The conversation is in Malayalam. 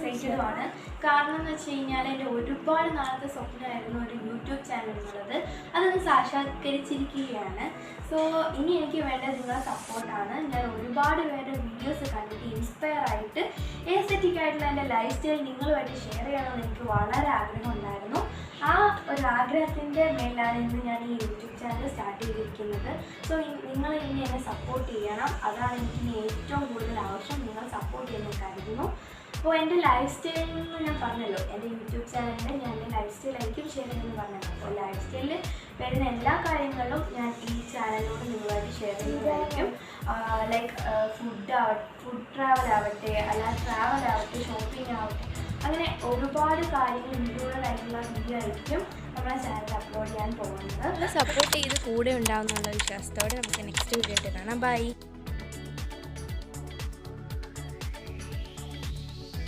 എക്സൈറ്റഡുമാണ്. കാരണം എന്ന് വെച്ച് കഴിഞ്ഞാൽ എൻ്റെ ഒരുപാട് നാളത്തെ സ്വപ്നമായിരുന്നു ഒരു യൂട്യൂബ് ചാനൽ എന്നുള്ളത്. അതൊന്ന് സാക്ഷാത്കരിച്ചിരിക്കുകയാണ്. സോ ഇനി എനിക്ക് വേണ്ടത് നിങ്ങളുടെ സപ്പോർട്ടാണ്. ഞാൻ ഒരുപാട് പേരുടെ വീഡിയോസ് കണ്ടിട്ട് ഇൻസ്പയർ ആയിട്ട് എസ്തെറ്റിക് ആയിട്ടുള്ള എൻ്റെ ലൈഫ് സ്റ്റൈൽ നിങ്ങളുമായിട്ട് ഷെയർ ചെയ്യണമെന്ന് എനിക്ക് വളരെ ആഗ്രഹമുണ്ടായിരുന്നു. ആ ഒരു ആഗ്രഹത്തിൻ്റെ മേലാണ് ഇന്ന് ഞാൻ ഈ യൂട്യൂബ് ചാനൽ സ്റ്റാർട്ട് ചെയ്തിരിക്കുന്നത്. സോ നിങ്ങൾ ഇനി എന്നെ സപ്പോർട്ട് ചെയ്യണം. അതാണ് എനിക്ക് ഏറ്റവും കൂടുതൽ ആവശ്യം. നിങ്ങൾ സപ്പോർട്ട് ചെയ്യുമെന്ന് കരുതുന്നു. അപ്പോൾ എൻ്റെ ലൈഫ് സ്റ്റൈലിൽ നിന്ന് ഞാൻ പറഞ്ഞല്ലോ, എൻ്റെ യൂട്യൂബ് ചാനലിൽ ഞാൻ എൻ്റെ ലൈഫ് സ്റ്റൈലായിരിക്കും ഷെയർ ചെയ്യുമെന്ന് പറഞ്ഞത്. അപ്പോൾ ലൈഫ് സ്റ്റൈലിൽ വരുന്ന എല്ലാ കാര്യങ്ങളും ഞാൻ ഈ ചാനലിലൂടെ നിങ്ങളുമായിട്ട് ഷെയർ ചെയ്യുന്നതായിരിക്കും. ലൈക്ക് ഫുഡ് ട്രാവൽ ആവട്ടെ, അല്ലാതെ ട്രാവൽ ആവട്ടെ, ഷോപ്പിംഗ് ആവട്ടെ, അങ്ങനെ ഒരുപാട് കാര്യങ്ങൾ ഇൻക്ലൂഡഡ് ആയിട്ടുള്ള വീഡിയോ ആയിരിക്കും നമ്മുടെ ചാനലിൽ അപ്ലോഡ് ചെയ്യാൻ പോകുന്നത്. സപ്പോർട്ട് ചെയ്ത് കൂടെ ഉണ്ടാവുന്നുള്ള വിശ്വാസത്തോടെ നമുക്ക് നെക്സ്റ്റ് വീഡിയോ കാണാം. ബൈ.